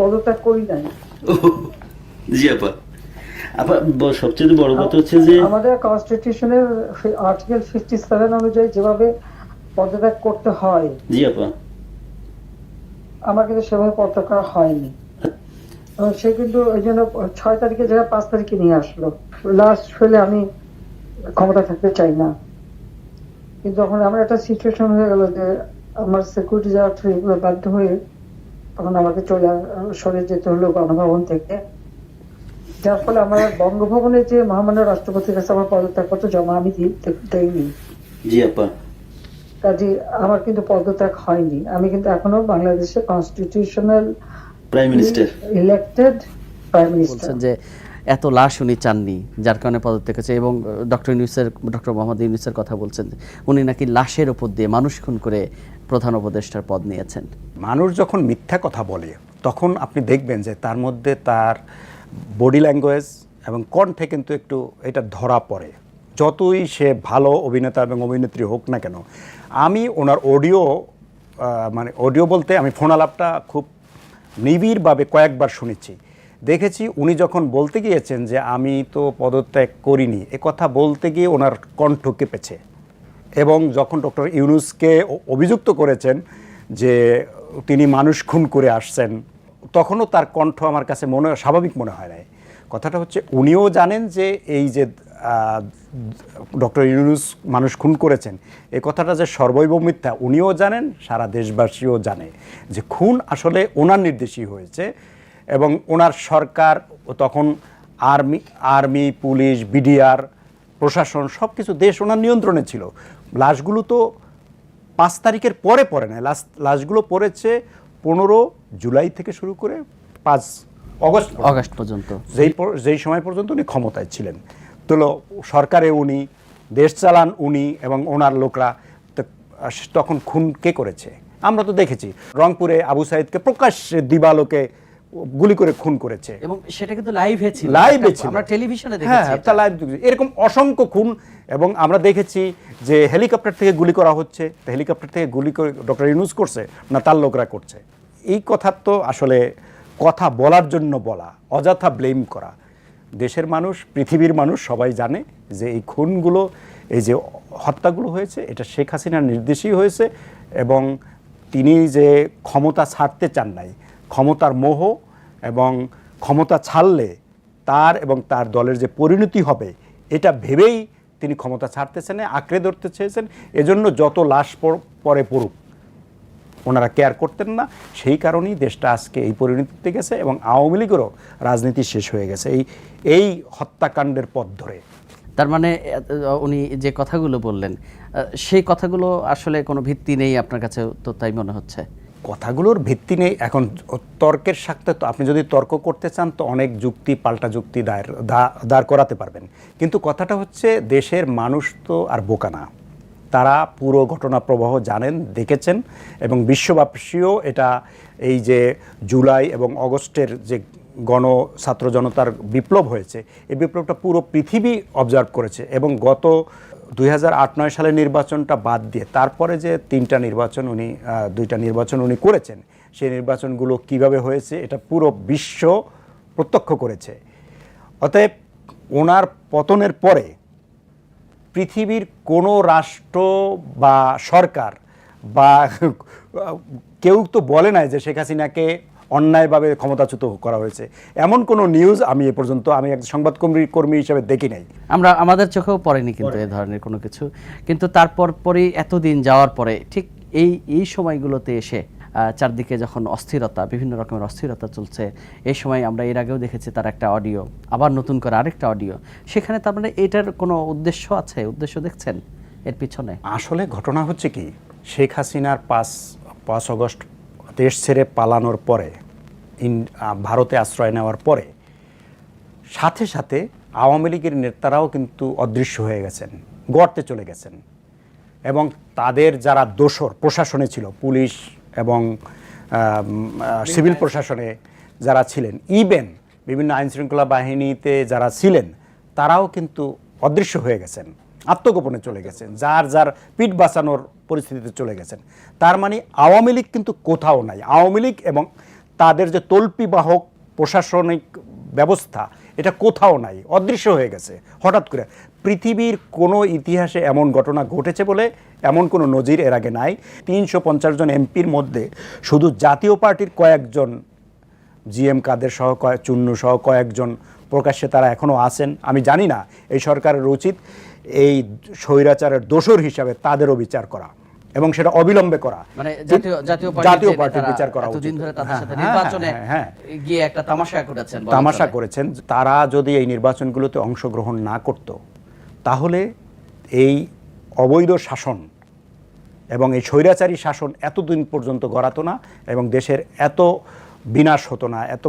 পদত্যাগ করি নাই। জি আপা, আপা সবচেয়ে বড় কথা হচ্ছে যে আমাদের কনস্টিটিউশনের আর্টিকেল 57 অনুযায়ী যেভাবে পদত্যাগ করতে হয়, জি আপা, আমার কিন্তু সেভাবে পদত্যাগ করা হয়নি। এবং সে কিন্তু ওই জন্য 6 তারিখে জায়গায় 5 তারিখে নিয়ে আসলো। লাস্ট ফেলে আমি ক্ষমতা থাকতে চাই না, কিন্তু যখন আমার একটা সিচুয়েশন হয়ে গেল যে আমার সিকিউরিটি যাওয়ার এগুলো বাধ্য হয়ে তখন আমাকে সরে যেতে হলো গণভবন থেকে, যার ফলে আমার বঙ্গভবনে যে মহামান্য রাষ্ট্রপতির কাছে আমার পদত্যাগপত্র জমা আমি দেইনি। জি আপা, কাজে আমার কিন্তু পদত্যাগ হয়নি। আমি কিন্তু এখনো বাংলাদেশের constitutional prime minister, elected prime minister. বলছেন যে এত লাশ উনি চাননি, যার কারণে পদত্যাগ করেছে। এবং ডক্টর মোহাম্মদ ইউনূসের কথা বলছেন, উনি নাকি লাশের উপর দিয়ে মানুষ খুন করে প্রধান উপদেষ্টার পদ নিয়েছেন। মানুষ যখন মিথ্যা কথা বলে তখন আপনি দেখবেন যে তার মধ্যে তার বডি ল্যাঙ্গুয়েজ এবং কণ্ঠে কিন্তু একটু এটা ধরা পড়ে, যতই সে ভালো অভিনেতা এবং অভিনেত্রী হোক না কেন। আমি ওনার অডিও বলতে আমি ফোন আলাপটা খুব নিবিড়ভাবে কয়েকবার শুনেছি, দেখেছি। উনি যখন বলতে গিয়েছেন যে আমি তো পদত্যাগ করিনি, এ কথা বলতে গিয়ে ওনার কণ্ঠ কেঁপেছে। এবং যখন ডক্টর ইউনূসকে অভিযুক্ত করেছেন যে তিনি মানুষ খুন করে আসছেন, তখনও তার কণ্ঠ আমার কাছে স্বাভাবিক মনে হয় নাই। কথাটা হচ্ছে উনিও জানেন যে এই যে ডক্টর ইউনূস মানুষ খুন করেছেন, এই কথাটা যে সর্বৈব মিথ্যা উনিও জানেন, সারা দেশবাসীও জানে যে খুন আসলে ওনার নির্দেশই হয়েছে। এবং ওনার সরকার তখন আর্মি, পুলিশ, বিডিআর, প্রশাসন সব কিছু দেশ ওনার নিয়ন্ত্রণে ছিল। লাশগুলো তো 5 তারিখের পরে পড়ে না, লাশগুলো পড়েছে 15 জুলাই থেকে শুরু করে 5 অগস্ট পর্যন্ত, যেই সময় পর্যন্ত উনি ক্ষমতায় ছিলেন। তো সরকারে উনি, দেশ চালান উনি এবং ওনার লোকরা। তখন খুন কে করেছে আমরা তো দেখেছি। রংপুরে আবু সাইদকে প্রকাশ্যে দিবালোকে গুলি করে খুন করেছে, এবং সেটা কিন্তু লাইভে ছিল, আমরা টেলিভিশনে হ্যাঁ, দেখেছি। তা লাইভ এরকম অসংখ্য খুন। এবং আমরা দেখেছি যে হেলিকপ্টার থেকে গুলি করা হচ্ছে, হেলিকপ্টার থেকে গুলি করে ডক্টর ইউনূস করছে না তার লোকরা করছে। এই কথা তো আসলে কথা বলার জন্য বলা, অযথা ব্লেম করা। দেশের মানুষ, পৃথিবীর মানুষ সবাই জানে যে এই খুনগুলো, এই যে হত্যাগুলো হয়েছে, এটা শেখ হাসিনার নির্দেশই হয়েছে। এবং তিনি যে ক্ষমতা ছাড়তে চান নাই, ক্ষমতার মোহ এবং ক্ষমতা ছাড়লে তার এবং তার দলের যে পরিণতি হবে এটা ভেবেই তিনি ক্ষমতা ছাড়তেছেন, আঁকড়ে ধরতে চেয়েছেন। এজন্য যত লাশ পরে পড়ুক ওনারা কেয়ার করতেন না। সেই কারণেই দেশটা আজকে এই পরিণতিতে গেছে এবং আওয়ামী লীগেরও রাজনীতি শেষ হয়ে গেছে এই হত্যাকাণ্ডের পথ ধরে। তার মানে উনি যে কথাগুলো বললেন, সেই কথাগুলো আসলে কোনো ভিত্তি নেই আপনার কাছে, তো তাই মনে হচ্ছে? কথাগুলোর ভিত্তি নেই। এখন তর্কের সাথে তো আপনি যদি তর্ক করতে চান তো অনেক যুক্তি, পাল্টা যুক্তি দাঁড় করাতে পারবেন। কিন্তু কথাটা হচ্ছে দেশের মানুষ তো আর বোকা না, তারা পুরো ঘটনা প্রবাহ জানেন, দেখেছেন। এবং বিশ্ববাসীও এটা, এই যে জুলাই এবং অগস্টের যে ছাত্র জনতার বিপ্লব হয়েছে, এই বিপ্লবটা পুরো পৃথিবী অবজার্ভ করেছে। এবং গত 2008-9 সালের নির্বাচনটা বাদ দিয়ে তারপরে যে 2টা নির্বাচন উনি করেছেন, সেই নির্বাচনগুলো কিভাবে হয়েছে এটা পুরো বিশ্ব প্রত্যক্ষ করেছে। অতএব ওনার পতনের পরে পৃথিবীর কোনো রাষ্ট্র বা সরকার বা কেউ তো বলে নাই যে শেখ হাসিনাকে অন্যায়ভাবে ক্ষমতাচ্যুত করা হয়েছে। এমন কোনো নিউজ আমি এ পর্যন্ত আমি এক সংবাদকর্মী হিসেবে দেখি নাই। আমাদের চোখেও পড়েনি কিন্তু এই ধরনের কোনো কিছু। কিন্তু পরে এতদিন যাওয়ার পরে ঠিক এই সময়গুলোতে এসে চারদিকে যখন অস্থিরতা, বিভিন্ন রকমের অস্থিরতা চলছে, এই সময় আমরা এর আগেও দেখেছি তার একটা অডিও, আবার নতুন করে আরেকটা অডিও। সেখানে তার মানে এটার কোনো উদ্দেশ্য আছে, উদ্দেশ্য দেখছেন এর পিছনে? আসলে ঘটনা হচ্ছে কি, শেখ হাসিনার 5 অগস্ট দেশ ছেড়ে পালানোর পরে, ভারতে আশ্রয় নেওয়ার পরে সাথে সাথে আওয়ামী লীগের নেতারাও কিন্তু অদৃশ্য হয়ে গেছেন, গর্তে চলে গেছেন। এবং তাদের যারা দোসর প্রশাসনে ছিল, পুলিশ এবং সিভিল প্রশাসনে যারা ছিলেন, ইভেন বিভিন্ন আইনশৃঙ্খলা বাহিনীতে যারা ছিলেন, তারাও কিন্তু অদৃশ্য হয়ে গেছেন, আত্মগোপনে চলে গেছেন, যার পিঠ বাঁচানোর পরিস্থিতিতে চলে গেছেন। তার মানে আওয়ামী লীগ কিন্তু কোথাও নাই। আওয়ামী লীগ এবং তাদের যে তল্পিবাহক প্রশাসনিক ব্যবস্থা এটা কোথাও নাই, অদৃশ্য হয়ে গেছে হঠাৎ করে। পৃথিবীর কোনো ইতিহাসে এমন ঘটনা ঘটেছে বলে এমন কোনো নজির এর আগে নাই। 350 জন এমপির মধ্যে শুধু জাতীয় পার্টির কয়েকজন, জিএম কাদের সহ চুন্নু সহ কয়েকজন প্রকাশ্যে তারা এখনও আছেন। আমি জানি না, এই সরকারের উচিত এই স্বৈরাচারের দোষর হিসাবে তাদেরও বিচার করা এবং সেটা অবিলম্বে করা, মানে জাতীয় পার্টির বিচার করা উচিত। এতদিন ধরে তাদের সাথে নির্বাচনে গিয়ে একটা তামাশা করেছেন, তামাশা করেছেন। তারা যদি এই নির্বাচনগুলোতে অংশগ্রহণ না করত তাহলে এই অবৈধ শাসন এবং এই স্বৈরাচারী শাসন এতদিন পর্যন্ত গড়াতো না এবং দেশের এত বিনাশ হতো না, এত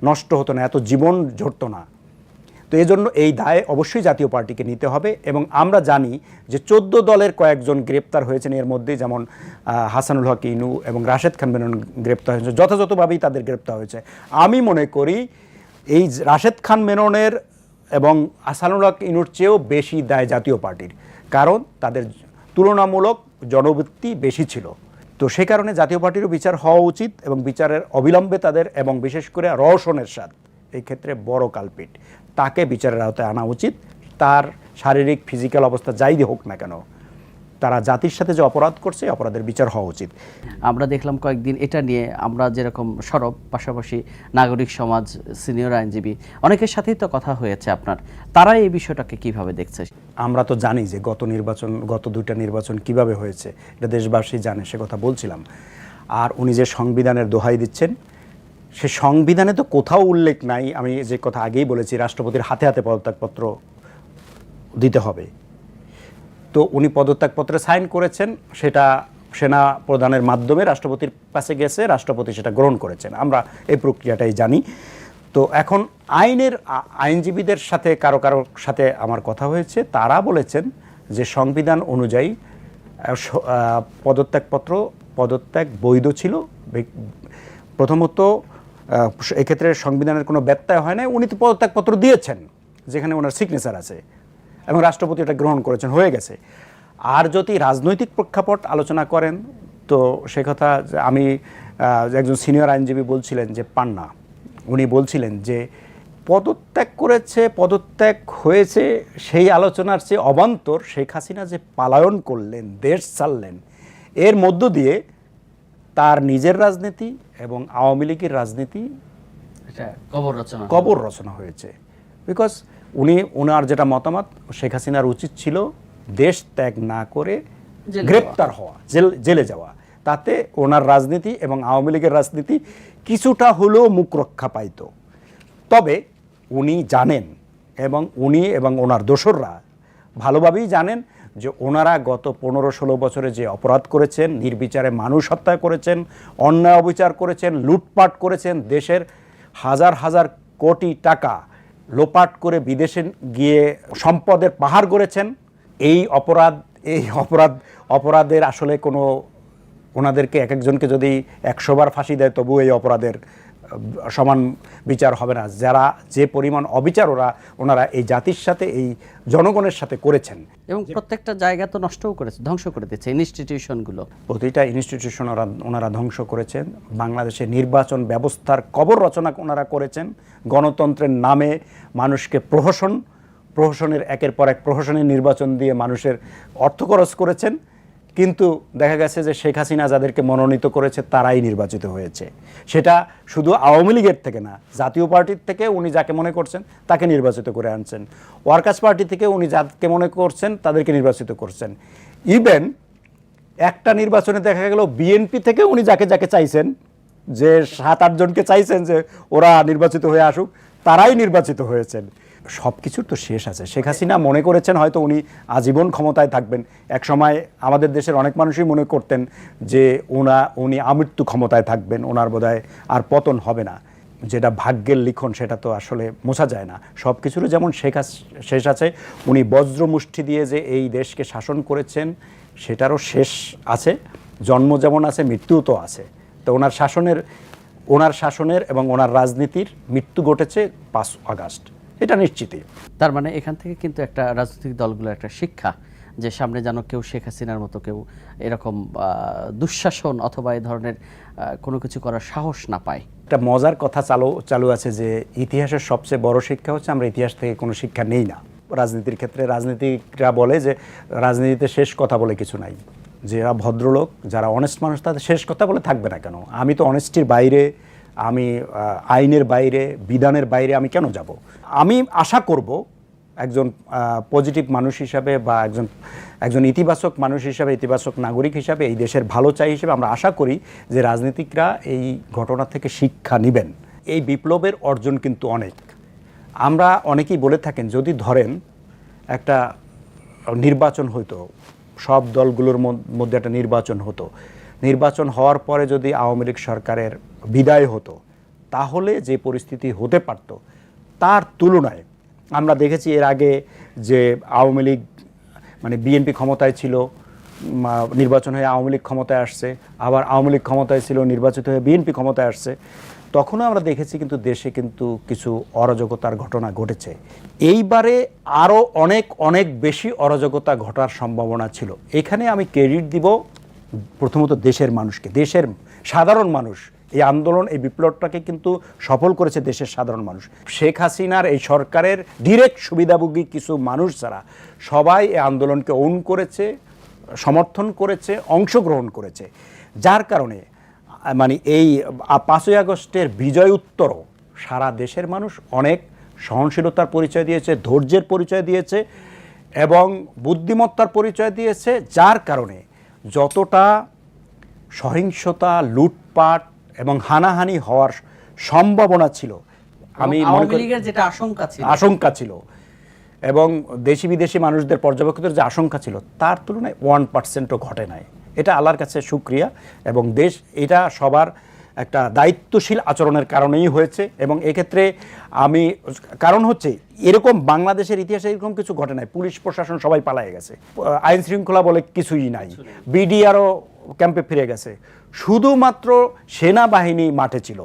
নষ্ট হতো না, এত জীবন ঝরতো না। তো এই জন্য এই দায় অবশ্যই জাতীয় পার্টিকে নিতে হবে। এবং আমরা জানি যে 14 দলের কয়েকজন গ্রেপ্তার হয়েছেন এর মধ্যে, যেমন হাসানুল হক ইনু এবং রাশেদ খান মেনন গ্রেপ্তার হয়েছে, যথাযথভাবেই তাদের গ্রেপ্তার হয়েছে। আমি মনে করি এই রাশেদ খান মেননের এবং হাসানুল হক ইনুর চেয়েও বেশি দায় জাতীয় পার্টির, কারণ তাদের তুলনামূলক জনবৃত্তি বেশি ছিল। তো সে কারণে জাতীয় পার্টিরও বিচার হওয়া উচিত এবং বিচারের অবিলম্বে তাদের, এবং বিশেষ করে রওশন এরশাদ এই ক্ষেত্রে বড় কালপিট, তাকে বিচারের আওতায় আনা উচিত। তার শারীরিক ফিজিক্যাল অবস্থা যাই হোক না কেন, তারা জাতির সাথে যে অপরাধ করছে অপরাধের বিচার হওয়া উচিত। আমরা দেখলাম কয়েকদিন এটা নিয়ে আমরা যেরকম সরব, পাশাপাশি নাগরিক সমাজ, সিনিয়র আইনজীবী অনেকের সাথেই তো কথা হয়েছে আপনার, তারা এই বিষয়টাকে কিভাবে দেখছে? আমরা তো জানি যে গত দুইটা নির্বাচন কিভাবে হয়েছে, এটা দেশবাসী জানে, সে কথা বলছিলাম। আর উনি যে সংবিধানের দোহাই দিচ্ছেন, সে সংবিধানে তো কোথাও উল্লেখ নাই, আমি যে কথা আগেই বলেছি, রাষ্ট্রপতির হাতে হাতে পদত্যাগপত্র দিতে হবে। তো উনি পদত্যাগপত্রে সাইন করেছেন, সেটা সেনা প্রধানের মাধ্যমে রাষ্ট্রপতির কাছে গেছে, রাষ্ট্রপতি সেটা গ্রহণ করেছেন, আমরা এই প্রক্রিয়াটাই জানি। তো এখন আইনজীবীদের সাথে কারো সাথে আমার কথা হয়েছে, তারা বলেছেন যে সংবিধান অনুযায়ী পদত্যাগ বৈধ ছিল। প্রথমত এক্ষেত্রে সংবিধানের কোনো ব্যত্যয় হয় না, উনি তো পদত্যাগপত্র দিয়েছেন যেখানে ওনার সিগনেচার আছে এবং রাষ্ট্রপতি এটা গ্রহণ করেছেন, হয়ে গেছে। আর যদি রাজনৈতিক প্রেক্ষাপট আলোচনা করেন, তো সে কথা আমি একজন সিনিয়র আইনজীবী বলছিলেন যে পান্না, উনি বলছিলেন যে পদত্যাগ হয়েছে সেই আলোচনার চেয়ে অবান্তর শেখ হাসিনা যে পালায়ন করলেন, দেশ ছাড়লেন, এর মধ্য দিয়ে তার নিজের রাজনীতি এবং আওয়ামী লীগের রাজনীতি কবর রচনা হয়েছে। বিকজ ওনার যেটা মতামত, শেখ হাসিনার উচিত ছিল দেশ ত্যাগ না করে গ্রেপ্তার হওয়া, জেলে যাওয়া, তাতে ওনার রাজনীতি এবং আওয়ামী লীগের রাজনীতি কিছুটা হলেও মুখ রক্ষা পাইত। তবে উনি জানেন এবং ওনার দোসররা ভালোভাবেই জানেন যে ওনারা গত 15-16 বছরে যে অপরাধ করেছেন, নির্বিচারে মানুষ হত্যা করেছেন, অন্যায় অবিচার করেছেন, লুটপাট করেছেন, দেশের হাজার হাজার কোটি টাকা লোপাট করে বিদেশে গিয়ে সম্পদের পাহাড় গড়েছেন। এই অপরাধের আসলে কোনো, ওনাদেরকে এক একজনকে যদি 100 বার ফাঁসি দেয় তবু এই অপরাধের সমান বিচার হবে না। যে পরিমাণ অবিচার ওনারা এই জাতির সাথে, এই জনগণের সাথে করেছেন, এবং প্রত্যেকটা জায়গা তো নষ্টও করেছে, ধ্বংস করে দিচ্ছে ইনস্টিটিউশনগুলো, প্রতিটা ইনস্টিটিউশন ওনারা ধ্বংস করেছেন। বাংলাদেশের নির্বাচন ব্যবস্থার কবর রচনা ওনারা করেছেন। গণতন্ত্রের নামে মানুষকে প্রহসনের একের পর এক প্রহসনের নির্বাচন দিয়ে মানুষের অর্থ খরচ করেছেন। কিন্তু দেখা গেছে যে শেখ হাসিনা যাদেরকে মনোনীত করেছে তারাই নির্বাচিত হয়েছে। সেটা শুধু আওয়ামী লীগের থেকে না, জাতীয় পার্টির থেকে উনি যাকে মনে করছেন তাকে নির্বাচিত করে আনছেন, ওয়ার্কার্স পার্টি থেকে উনি যাকে মনে করছেন তাদেরকে নির্বাচিত করছেন। ইভেন একটা নির্বাচনে দেখা গেল বিএনপি থেকে উনি যাকে চাইছেন, যে 7-8 জনকে চাইছেন যে ওরা নির্বাচিত হয়ে আসুক, তারাই নির্বাচিত হয়েছেন। সব কিছুর তো শেষ আছে। শেখ হাসিনা মনে করেছেন হয়তো উনি আজীবন ক্ষমতায় থাকবেন। এক সময় আমাদের দেশের অনেক মানুষই মনে করতেন যে উনি আমৃত্যু ক্ষমতায় থাকবেন, ওনার বোধহয় আর পতন হবে না। যেটা ভাগ্যের লিখন সেটা তো আসলে মোছা যায় না। সব কিছুরও যেমন শেষ আছে, উনি বজ্রমুষ্টি দিয়ে যে এই দেশকে শাসন করেছেন সেটারও শেষ আছে। জন্ম যেমন আছে, মৃত্যুও তো আছে। তো ওনার শাসনের এবং ওনার রাজনীতির মৃত্যু ঘটেছে 5 আগস্ট, এটা নিশ্চিতই। তার মানে এখান থেকে কিন্তু একটা রাজনৈতিক দলগুলো একটা শিক্ষা যে সামনে যেন কেউ শেখ হাসিনার মতো কেউ এরকম দুঃশাসন অথবা এই ধরনের কোনো কিছু করার সাহস না পায়। একটা মজার কথা চালু আছে যে ইতিহাসের সবচেয়ে বড় শিক্ষা হচ্ছে আমরা ইতিহাস থেকে কোনো শিক্ষা নেই না। রাজনীতির ক্ষেত্রে রাজনীতিকরা বলে যে রাজনীতিতে শেষ কথা বলে কিছু নাই, যারা ভদ্রলোক, যারা অনেস্ট মানুষ, তাদের শেষ কথা বলে থাকবে না কেন? আমি তো অনেস্টির বাইরে, আমি আইনের বাইরে, বিধানের বাইরে আমি কেন যাব? আমি আশা করব একজন পজিটিভ মানুষ হিসাবে বা একজন ইতিবাচক মানুষ হিসাবে, ইতিবাচক নাগরিক হিসাবে, এই দেশের ভালো চাই হিসেবে আমরা আশা করি যে রাজনীতিকরা এই ঘটনা থেকে শিক্ষা নেবেন। এই বিপ্লবের অর্জন কিন্তু অনেক। আমরা অনেকেই বলে থাকেন যদি ধরেন একটা নির্বাচন হতো, সব দলগুলোর মধ্যে একটা নির্বাচন হতো, নির্বাচন হওয়ার পরে যদি আওয়ামী লীগ সরকারের বিদায় হতো, তাহলে যে পরিস্থিতি হতে পারত তার তুলনায় আমরা দেখেছি এর আগে যে আওয়ামী লীগ মানে বিএনপি ক্ষমতায় ছিল, নির্বাচন হয়ে আওয়ামী লীগ ক্ষমতায় আসছে, আবার আওয়ামী লীগ ক্ষমতায় ছিল, নির্বাচিত হয়ে বিএনপি ক্ষমতায় আসছে, তখনও আমরা দেখেছি কিন্তু দেশে কিন্তু কিছু অরাজকতার ঘটনা ঘটেছে। এইবারে আরও অনেক অনেক বেশি অরাজকতা ঘটার সম্ভাবনা ছিল। এখানে আমি ক্রেডিট দিব প্রথমত দেশের মানুষকে, দেশের সাধারণ মানুষ। এই আন্দোলন, এই বিপ্লবটাকে কিন্তু সফল করেছে দেশের সাধারণ মানুষ। শেখ হাসিনার এই সরকারের ডিরেক্ট সুবিধাভোগী কিছু মানুষ ছাড়া সবাই এই আন্দোলনকে ওন করেছে, সমর্থন করেছে, অংশগ্রহণ করেছে। যার কারণে মানে এই 5ই আগস্টের বিজয় উত্তরও সারা দেশের মানুষ অনেক সহনশীলতার পরিচয় দিয়েছে, ধৈর্যের পরিচয় দিয়েছে এবং বুদ্ধিমত্তার পরিচয় দিয়েছে। যার কারণে যতটা সহিংসতা, লুটপাট এবং হানাহানি হওয়ার সম্ভাবনা ছিল, আমি মনে করি যেটা আশঙ্কা ছিল এবং দেশি বিদেশি মানুষদের পর্যবেক্ষকদের যে আশঙ্কা ছিল, তার তুলনায় 1%ও ঘটে নাই। এটা আল্লাহর কাছে শুকরিয়া এবং দেশ এটা সবার একটা দায়িত্বশীল আচরণের কারণেই হয়েছে। এবং এক্ষেত্রে আমি কারণ হচ্ছে এরকম বাংলাদেশের ইতিহাসে এরকম কিছু ঘটে নাই। পুলিশ প্রশাসন সবাই পালায়ে গেছে, আইন শৃঙ্খলা বলে কিছুই নাই, বিডিআরও ক্যাম্পে ফিরে গেছে, শুধুমাত্র সেনাবাহিনী মাঠে ছিল,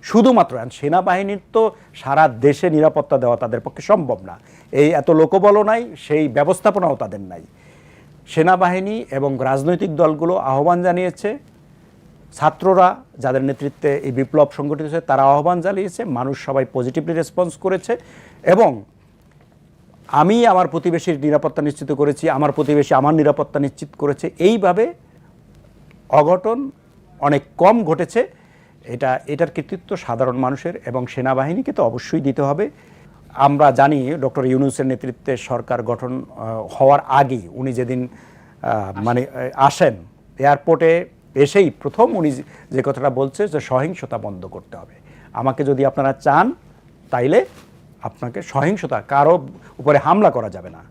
শুধুমাত্র। সেনাবাহিনীর তো সারা দেশে নিরাপত্তা দেওয়া তাদের পক্ষে সম্ভব না, এই এত লোকবলও নাই, সেই ব্যবস্থাপনাও তাদের নাই। সেনাবাহিনী এবং রাজনৈতিক দলগুলো আহ্বান জানিয়েছে, ছাত্ররা যাদের নেতৃত্বে এই বিপ্লব সংগঠিত হয়েছে তারা আহ্বান জানিয়েছে, মানুষ সবাই পজিটিভলি রেসপন্স করেছে এবং আমি আমার প্রতিবেশীর নিরাপত্তা নিশ্চিত করেছি, আমার প্রতিবেশী আমার নিরাপত্তা নিশ্চিত করেছে। এইভাবে অঘটন অনেক কম ঘটেছে। এটার কৃতিত্ব সাধারণ মানুষের এবং সেনাবাহিনীকে তো অবশ্যই দিতে হবে। আমরা জানি ডক্টর ইউনূসের নেতৃত্বে সরকার গঠন হওয়ার আগেই উনি যেদিন মানে আসেন এয়ারপোর্টে এসেই প্রথম উনি যে কথাটা বলছে যে সহিংসতা বন্ধ করতে হবে। আমাকে যদি আপনারা চান তাইলে আপনাকে সহিংসতা, কারো উপরে হামলা করা যাবে না,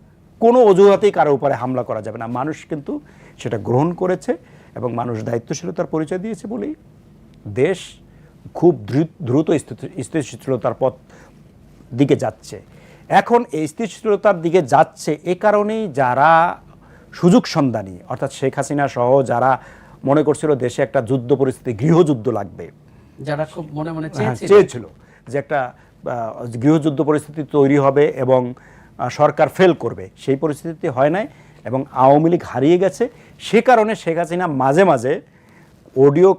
কোনো অজুহাতেই কারো উপরে হামলা করা যাবে না। মানুষ কিন্তু সেটা গ্রহণ করেছে এবং মানুষ দায়িত্বশীলতার পরিচয় দিয়েছে বলেই দেশ খুব দ্রুত স্থিতিশীলতার পথ দিকে যাচ্ছে। এখন এই স্থিতিশীলতার দিকে যাচ্ছে এ কারণেই যারা সুযোগ সন্ধানী, অর্থাৎ শেখ হাসিনা সহ যারা মনে করছিল দেশে একটা যুদ্ধ পরিস্থিতি, গৃহযুদ্ধ লাগবে, যারা খুব মনে মনে চেয়েছিল যে একটা গৃহযুদ্ধ পরিস্থিতি তৈরি হবে এবং সরকার ফেল করবে, সেই পরিস্থিতি হয় নাই এবং আওয়ামী লীগ হারিয়ে গেছে। সে কারণে শেখ হাসিনা মাঝে মাঝে অডিও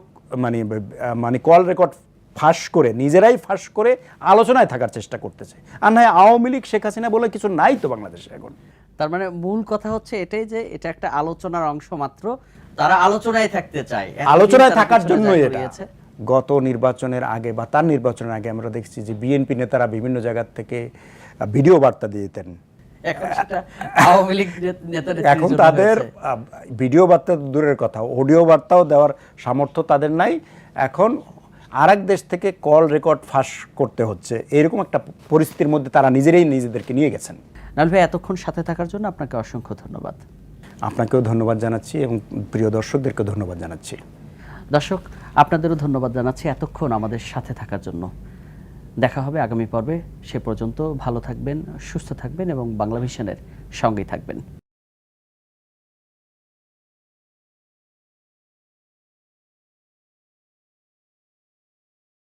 মানে কল রেকর্ড ফাঁস করে, নিজেরাই ফাঁস করে আলোচনায় থাকার চেষ্টা করতেছে। আর নয় আওয়ামী লীগ শেখ হাসিনা বলে কিছু নাই তো বাংলাদেশে এখন। তার মানে মূল কথা হচ্ছে এটাই যে এটা একটা আলোচনার অংশ মাত্র, তারা আলোচনায় থাকতে চায়, আলোচনায় থাকার জন্যই এটা। গত নির্বাচনের আগে বা তার নির্বাচনের আগে আমরা দেখছি যে বিএনপি নেতারা বিভিন্ন জায়গা থেকে ভিডিও বার্তা দিতেন, এখন তাদের ভিডিও বার্তা দূরের কথা, অডিও বার্তাও দেওয়ার সামর্থ্য তাদের নাই। এখন আরেক দেশ থেকে কল রেকর্ড ফাঁস করতে হচ্ছে, এরকম একটা পরিস্থিতির মধ্যে তারা নিজেদেরকে নিয়ে গেছেন। নাল ভাই, এতক্ষণ সাথে থাকার জন্য আপনাকে অসংখ্য ধন্যবাদ। আপনাকেও ধন্যবাদ জানাচ্ছি এবং প্রিয় দর্শকদেরকেও ধন্যবাদ জানাচ্ছি। দর্শক, আপনাদেরও ধন্যবাদ জানাচ্ছি এতক্ষণ আমাদের সাথে থাকার জন্য। দেখা হবে আগামী পর্বে। সে পর্যন্ত ভালো থাকবেন, সুস্থ থাকবেন এবং বাংলা ভিশনের সঙ্গেই থাকবেন।